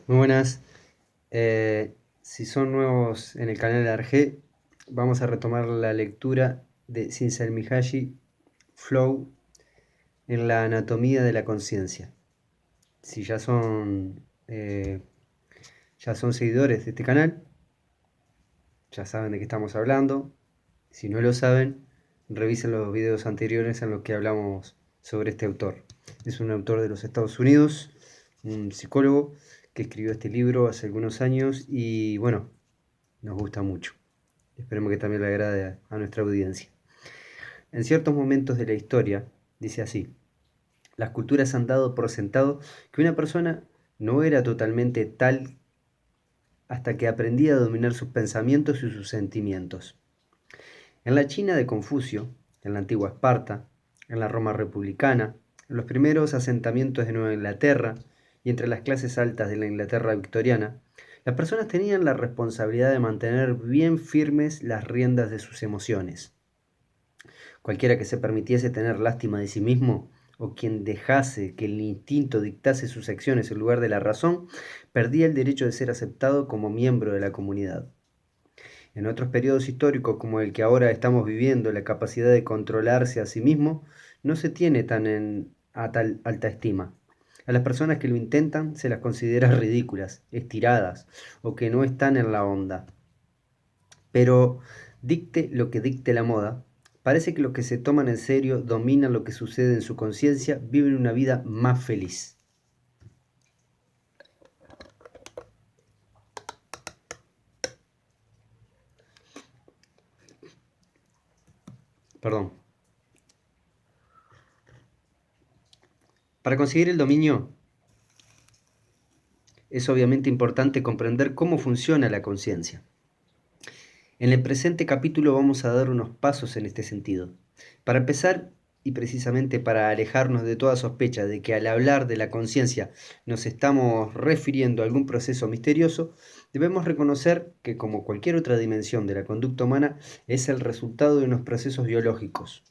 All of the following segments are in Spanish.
Muy buenas. Si son nuevos en el canal de Arge, vamos a retomar la lectura de Csikszentmihalyi Flow en la anatomía de la conciencia. Si ya son seguidores de este canal, ya saben de qué estamos hablando. Si no lo saben, revisen los videos anteriores en los que hablamos sobre este autor. Es un autor de los Estados Unidos, un psicólogo que escribió este libro hace algunos años y bueno, nos gusta mucho. Esperemos que también le agrade a nuestra audiencia. En ciertos momentos de la historia, dice así, las culturas han dado por sentado que una persona no era totalmente tal hasta que aprendía a dominar sus pensamientos y sus sentimientos. En la China de Confucio, en la antigua Esparta, en la Roma republicana, en los primeros asentamientos de Nueva Inglaterra y entre las clases altas de la Inglaterra victoriana, las personas tenían la responsabilidad de mantener bien firmes las riendas de sus emociones. Cualquiera que se permitiese tener lástima de sí mismo, o quien dejase que el instinto dictase sus acciones en lugar de la razón, perdía el derecho de ser aceptado como miembro de la comunidad. En otros periodos históricos como el que ahora estamos viviendo, la capacidad de controlarse a sí mismo no se tiene a tal alta estima. A las personas que lo intentan se las considera ridículas, estiradas o que no están en la onda. Pero dicte lo que dicte la moda, parece que los que se toman en serio, dominan lo que sucede en su conciencia, viven una vida más feliz. Perdón. Para conseguir el dominio, es obviamente importante comprender cómo funciona la conciencia. En el presente capítulo vamos a dar unos pasos en este sentido. Para empezar, y precisamente para alejarnos de toda sospecha de que al hablar de la conciencia nos estamos refiriendo a algún proceso misterioso, debemos reconocer que, como cualquier otra dimensión de la conducta humana, es el resultado de unos procesos biológicos.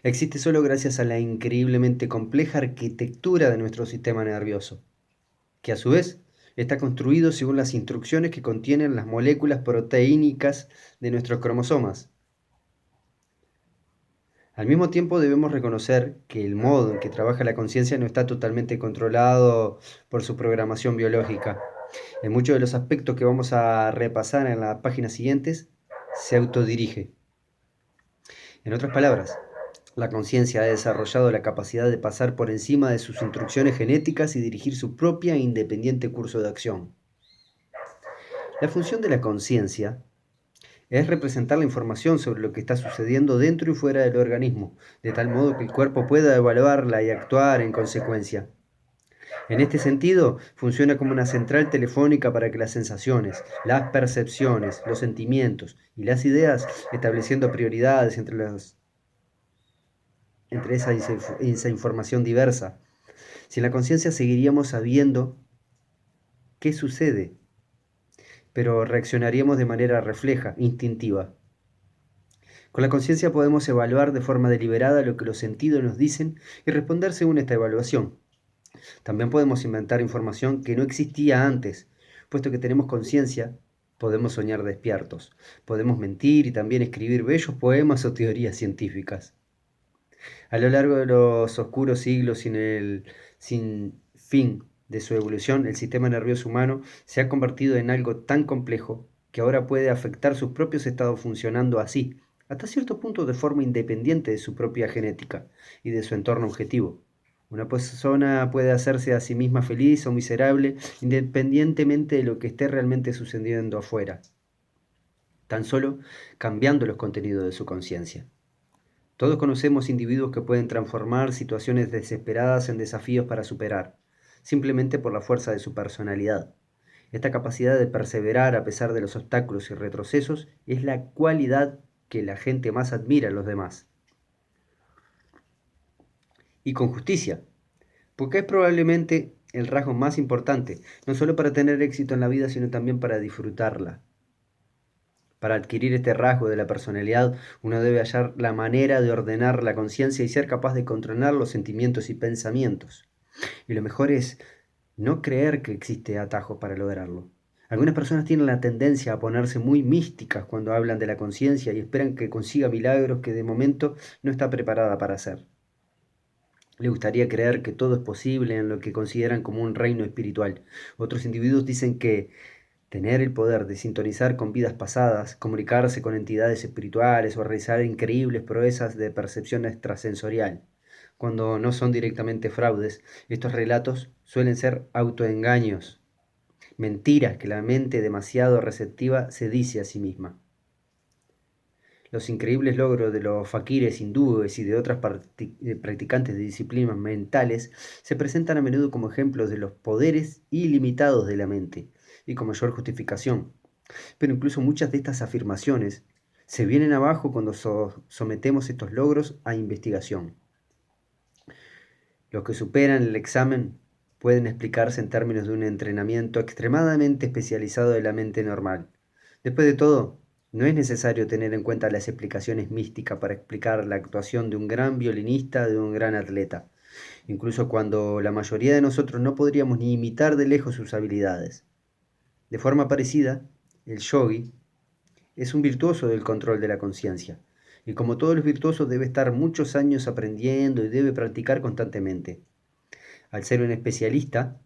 Existe solo gracias a la increíblemente compleja arquitectura de nuestro sistema nervioso, que a su vez está construido según las instrucciones que contienen las moléculas proteínicas de nuestros cromosomas. Al mismo tiempo debemos reconocer que el modo en que trabaja la conciencia no está totalmente controlado por su programación biológica. En muchos de los aspectos que vamos a repasar en las páginas siguientes, se autodirige. En otras palabras, la conciencia ha desarrollado la capacidad de pasar por encima de sus instrucciones genéticas y dirigir su propia e independiente curso de acción. La función de la conciencia es representar la información sobre lo que está sucediendo dentro y fuera del organismo, de tal modo que el cuerpo pueda evaluarla y actuar en consecuencia. En este sentido, funciona como una central telefónica para que las sensaciones, las percepciones, los sentimientos y las ideas, estableciendo prioridades entre esa información diversa. Sin la conciencia seguiríamos sabiendo qué sucede, pero reaccionaríamos de manera refleja, instintiva. Con la conciencia podemos evaluar de forma deliberada lo que los sentidos nos dicen y responder según esta evaluación. También podemos inventar información que no existía antes. Puesto que tenemos conciencia, podemos soñar despiertos. Podemos mentir y también escribir bellos poemas o teorías científicas. A lo largo de los oscuros siglos sin fin de su evolución, el sistema nervioso humano se ha convertido en algo tan complejo que ahora puede afectar sus propios estados funcionando así, hasta cierto punto de forma independiente de su propia genética y de su entorno objetivo. Una persona puede hacerse a sí misma feliz o miserable independientemente de lo que esté realmente sucediendo afuera, tan solo cambiando los contenidos de su conciencia. Todos conocemos individuos que pueden transformar situaciones desesperadas en desafíos para superar, simplemente por la fuerza de su personalidad. Esta capacidad de perseverar a pesar de los obstáculos y retrocesos es la cualidad que la gente más admira en los demás. Y con justicia, porque es probablemente el rasgo más importante, no solo para tener éxito en la vida, sino también para disfrutarla. Para adquirir este rasgo de la personalidad, uno debe hallar la manera de ordenar la conciencia y ser capaz de controlar los sentimientos y pensamientos. Y lo mejor es no creer que existe atajos para lograrlo. Algunas personas tienen la tendencia a ponerse muy místicas cuando hablan de la conciencia y esperan que consiga milagros que de momento no está preparada para hacer. Le gustaría creer que todo es posible en lo que consideran como un reino espiritual. Otros individuos dicen que tener el poder de sintonizar con vidas pasadas, comunicarse con entidades espirituales o realizar increíbles proezas de percepción extrasensorial. Cuando no son directamente fraudes, estos relatos suelen ser autoengaños, mentiras que la mente demasiado receptiva se dice a sí misma. Los increíbles logros de los faquires hindúes y de otras practicantes de disciplinas mentales se presentan a menudo como ejemplos de los poderes ilimitados de la mente y con mayor justificación. Pero incluso muchas de estas afirmaciones se vienen abajo cuando sometemos estos logros a investigación. Los que superan el examen pueden explicarse en términos de un entrenamiento extremadamente especializado de la mente normal. Después de todo, no es necesario tener en cuenta las explicaciones místicas para explicar la actuación de un gran violinista, de un gran atleta, incluso cuando la mayoría de nosotros no podríamos ni imitar de lejos sus habilidades. De forma parecida, el yogi es un virtuoso del control de la conciencia, y como todos los virtuosos debe estar muchos años aprendiendo y debe practicar constantemente. Al ser un especialista,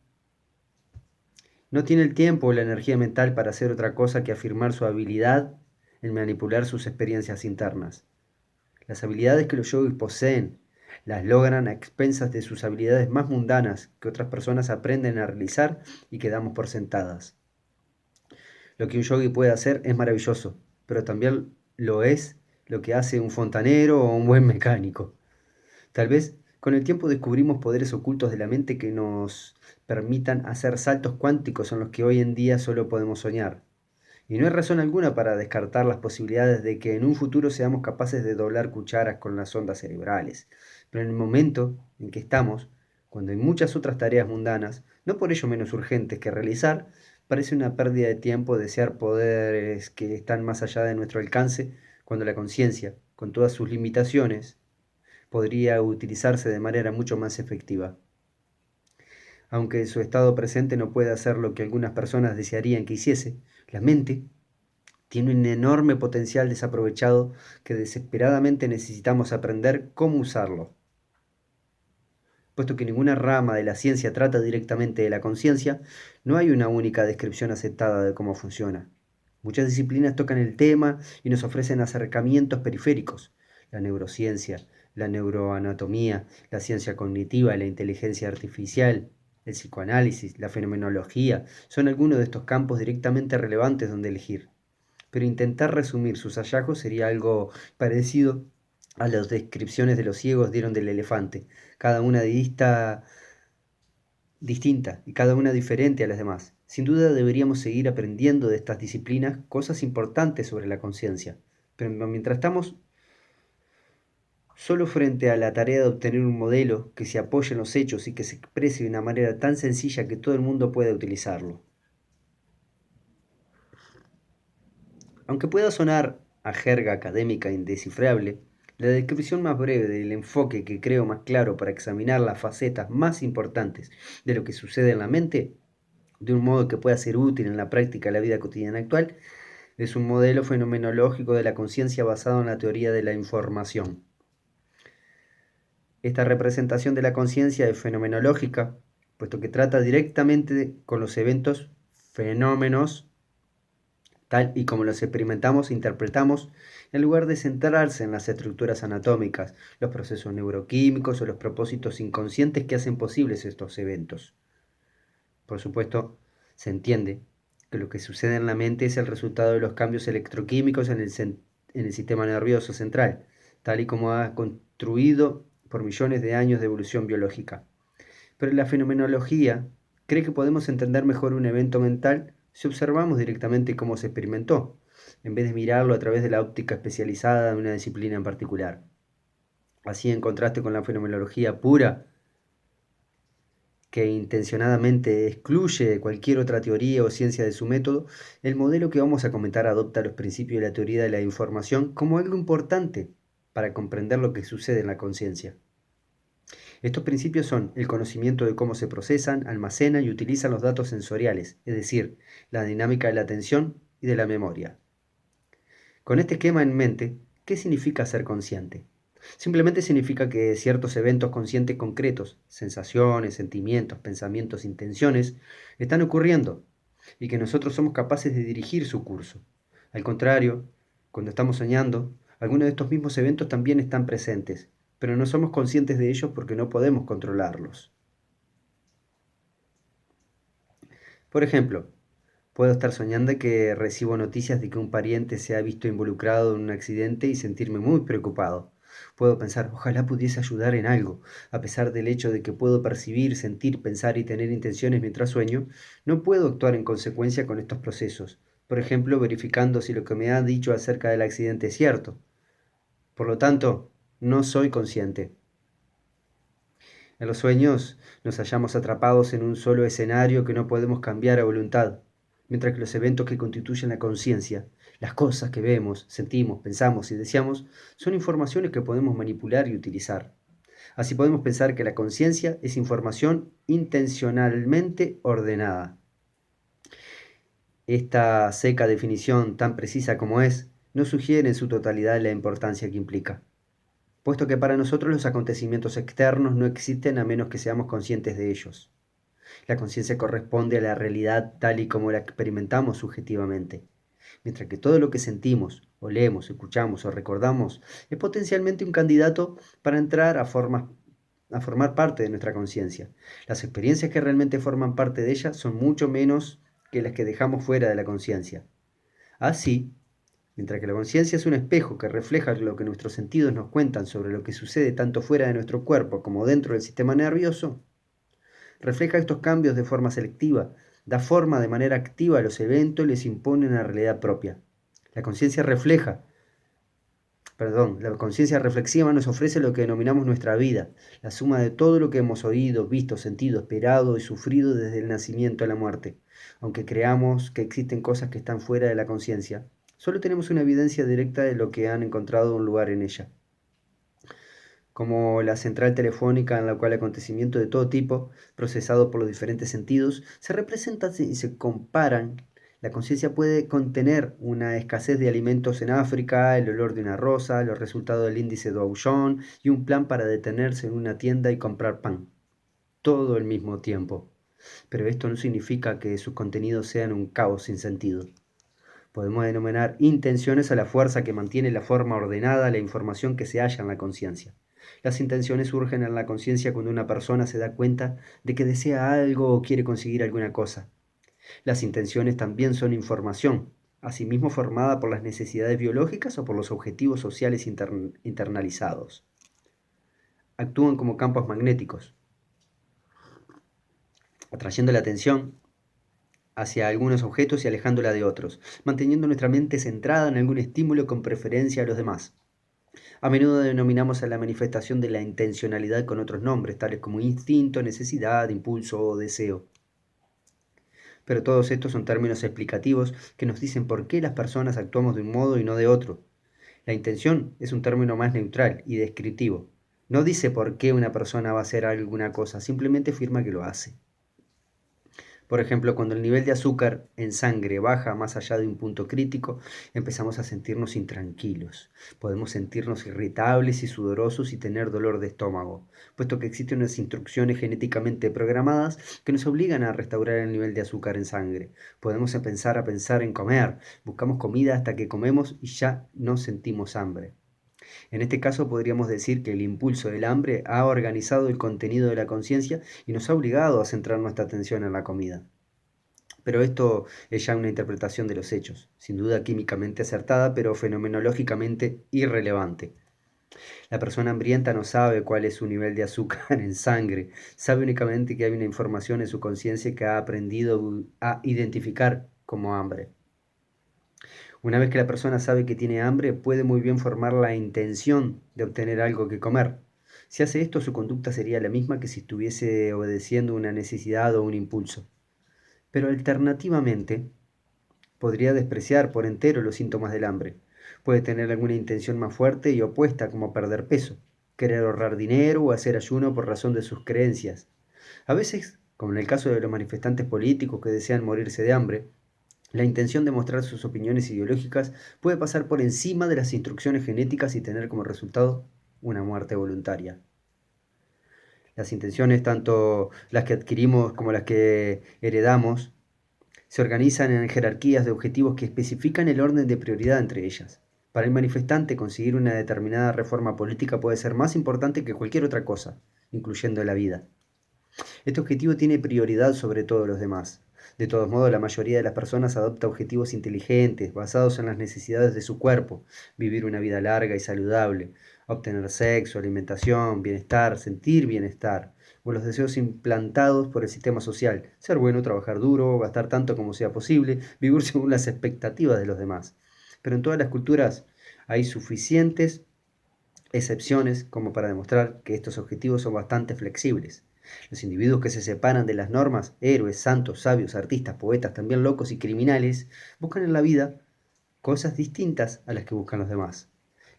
no tiene el tiempo o la energía mental para hacer otra cosa que afirmar su habilidad en manipular sus experiencias internas. Las habilidades que los yogis poseen las logran a expensas de sus habilidades más mundanas que otras personas aprenden a realizar y que damos por sentadas. Lo que un yogi puede hacer es maravilloso, pero también lo es lo que hace un fontanero o un buen mecánico. Tal vez con el tiempo descubrimos poderes ocultos de la mente que nos permitan hacer saltos cuánticos en los que hoy en día solo podemos soñar. Y no hay razón alguna para descartar las posibilidades de que en un futuro seamos capaces de doblar cucharas con las ondas cerebrales. Pero en el momento en que estamos, cuando hay muchas otras tareas mundanas, no por ello menos urgentes que realizar, parece una pérdida de tiempo desear poderes que están más allá de nuestro alcance, cuando la conciencia, con todas sus limitaciones, podría utilizarse de manera mucho más efectiva. Aunque en su estado presente no puede hacer lo que algunas personas desearían que hiciese, la mente tiene un enorme potencial desaprovechado que desesperadamente necesitamos aprender cómo usarlo. Puesto que ninguna rama de la ciencia trata directamente de la conciencia, no hay una única descripción aceptada de cómo funciona. Muchas disciplinas tocan el tema y nos ofrecen acercamientos periféricos. La neurociencia, la neuroanatomía, la ciencia cognitiva, la inteligencia artificial, el psicoanálisis, la fenomenología, son algunos de estos campos directamente relevantes donde elegir. Pero intentar resumir sus hallazgos sería algo parecido a las descripciones de los ciegos dieron del elefante, cada una distinta y cada una diferente a las demás. Sin duda deberíamos seguir aprendiendo de estas disciplinas cosas importantes sobre la conciencia, pero mientras estamos solo frente a la tarea de obtener un modelo que se apoye en los hechos y que se exprese de una manera tan sencilla que todo el mundo pueda utilizarlo. Aunque pueda sonar a jerga académica indescifrable, la descripción más breve del enfoque que creo más claro para examinar las facetas más importantes de lo que sucede en la mente, de un modo que pueda ser útil en la práctica de la vida cotidiana actual, es un modelo fenomenológico de la conciencia basado en la teoría de la información. Esta representación de la conciencia es fenomenológica, puesto que trata directamente con los eventos, fenómenos, tal y como los experimentamos e interpretamos, en lugar de centrarse en las estructuras anatómicas, los procesos neuroquímicos o los propósitos inconscientes que hacen posibles estos eventos. Por supuesto, se entiende que lo que sucede en la mente es el resultado de los cambios electroquímicos en el sistema nervioso central, tal y como ha construido por millones de años de evolución biológica. Pero la fenomenología cree que podemos entender mejor un evento mental si observamos directamente cómo se experimentó, en vez de mirarlo a través de la óptica especializada de una disciplina en particular. Así, en contraste con la fenomenología pura, que intencionadamente excluye cualquier otra teoría o ciencia de su método, el modelo que vamos a comentar adopta los principios de la teoría de la información como algo importante para comprender lo que sucede en la conciencia. Estos principios son el conocimiento de cómo se procesan, almacenan y utilizan los datos sensoriales, es decir, la dinámica de la atención y de la memoria. Con este esquema en mente, ¿qué significa ser consciente? Simplemente significa que ciertos eventos conscientes concretos, sensaciones, sentimientos, pensamientos, intenciones, están ocurriendo y que nosotros somos capaces de dirigir su curso. Al contrario, cuando estamos soñando, algunos de estos mismos eventos también están presentes, pero no somos conscientes de ellos porque no podemos controlarlos. Por ejemplo, puedo estar soñando que recibo noticias de que un pariente se ha visto involucrado en un accidente y sentirme muy preocupado. Puedo pensar, ojalá pudiese ayudar en algo. A pesar del hecho de que puedo percibir, sentir, pensar y tener intenciones mientras sueño, no puedo actuar en consecuencia con estos procesos. Por ejemplo, verificando si lo que me ha dicho acerca del accidente es cierto. Por lo tanto, no soy consciente. En los sueños nos hallamos atrapados en un solo escenario que no podemos cambiar a voluntad, mientras que los eventos que constituyen la conciencia, las cosas que vemos, sentimos, pensamos y deseamos, son informaciones que podemos manipular y utilizar. Así podemos pensar que la conciencia es información intencionalmente ordenada. Esta seca definición, tan precisa como es, no sugiere en su totalidad la importancia que implica, puesto que para nosotros los acontecimientos externos no existen a menos que seamos conscientes de ellos. La conciencia corresponde a la realidad tal y como la experimentamos subjetivamente, mientras que todo lo que sentimos, o leemos, escuchamos o recordamos es potencialmente un candidato para entrar a formar parte de nuestra conciencia. Las experiencias que realmente forman parte de ella son mucho menos que las que dejamos fuera de la conciencia. Así, mientras que la conciencia es un espejo que refleja lo que nuestros sentidos nos cuentan sobre lo que sucede tanto fuera de nuestro cuerpo como dentro del sistema nervioso, refleja estos cambios de forma selectiva, da forma de manera activa a los eventos y les impone una realidad propia. La conciencia la conciencia reflexiva nos ofrece lo que denominamos nuestra vida, la suma de todo lo que hemos oído, visto, sentido, esperado y sufrido desde el nacimiento a la muerte. Aunque creamos que existen cosas que están fuera de la conciencia, solo tenemos una evidencia directa de lo que han encontrado un lugar en ella, como la central telefónica en la cual acontecimientos de todo tipo, procesados por los diferentes sentidos, se representan y se comparan. La conciencia puede contener una escasez de alimentos en África, el olor de una rosa, los resultados del índice de Aujon y un plan para detenerse en una tienda y comprar pan. Todo al mismo tiempo. Pero esto no significa que sus contenidos sean un caos sin sentido. Podemos denominar intenciones a la fuerza que mantiene la forma ordenada la información que se halla en la conciencia. Las intenciones surgen en la conciencia cuando una persona se da cuenta de que desea algo o quiere conseguir alguna cosa. Las intenciones también son información, asimismo formada por las necesidades biológicas o por los objetivos sociales internalizados. Actúan como campos magnéticos, atrayendo la atención hacia algunos objetos y alejándola de otros, manteniendo nuestra mente centrada en algún estímulo con preferencia a los demás. A menudo denominamos a la manifestación de la intencionalidad con otros nombres, tales como instinto, necesidad, impulso o deseo. Pero todos estos son términos explicativos que nos dicen por qué las personas actuamos de un modo y no de otro. La intención es un término más neutral y descriptivo. No dice por qué una persona va a hacer alguna cosa, simplemente afirma que lo hace. Por ejemplo, cuando el nivel de azúcar en sangre baja más allá de un punto crítico, empezamos a sentirnos intranquilos. Podemos sentirnos irritables y sudorosos y tener dolor de estómago, puesto que existen unas instrucciones genéticamente programadas que nos obligan a restaurar el nivel de azúcar en sangre. Podemos empezar a pensar en comer. Buscamos comida hasta que comemos y ya no sentimos hambre. En este caso podríamos decir que el impulso del hambre ha organizado el contenido de la conciencia y nos ha obligado a centrar nuestra atención en la comida. Pero esto es ya una interpretación de los hechos, sin duda químicamente acertada, pero fenomenológicamente irrelevante. La persona hambrienta no sabe cuál es su nivel de azúcar en sangre, sabe únicamente que hay una información en su conciencia que ha aprendido a identificar como hambre. Una vez que la persona sabe que tiene hambre, puede muy bien formar la intención de obtener algo que comer. Si hace esto, su conducta sería la misma que si estuviese obedeciendo una necesidad o un impulso. Pero alternativamente, podría despreciar por entero los síntomas del hambre. Puede tener alguna intención más fuerte y opuesta como perder peso. querer ahorrar dinero o hacer ayuno por razón de sus creencias. A veces, como en el caso de los manifestantes políticos que desean morirse de hambre, la intención de mostrar sus opiniones ideológicas puede pasar por encima de las instrucciones genéticas y tener como resultado una muerte voluntaria. Las intenciones, tanto las que adquirimos como las que heredamos, se organizan en jerarquías de objetivos que especifican el orden de prioridad entre ellas. Para el manifestante, conseguir una determinada reforma política puede ser más importante que cualquier otra cosa, incluyendo la vida. Este objetivo tiene prioridad sobre todos los demás. De todos modos, la mayoría de las personas adopta objetivos inteligentes, basados en las necesidades de su cuerpo, vivir una vida larga y saludable, obtener sexo, alimentación, bienestar, sentir bienestar, o los deseos implantados por el sistema social, ser bueno, trabajar duro, gastar tanto como sea posible, vivir según las expectativas de los demás. Pero en todas las culturas hay suficientes excepciones como para demostrar que estos objetivos son bastante flexibles. Los individuos que se separan de las normas, héroes, santos, sabios, artistas, poetas, también locos y criminales, buscan en la vida cosas distintas a las que buscan los demás.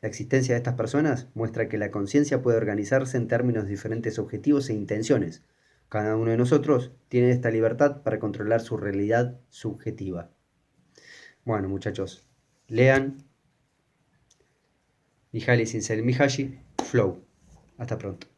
La existencia de estas personas muestra que la conciencia puede organizarse en términos de diferentes objetivos e intenciones. Cada uno de nosotros tiene esta libertad para controlar su realidad subjetiva. Bueno, muchachos, lean Mihaly Csikszentmihalyi, Flow. Hasta pronto.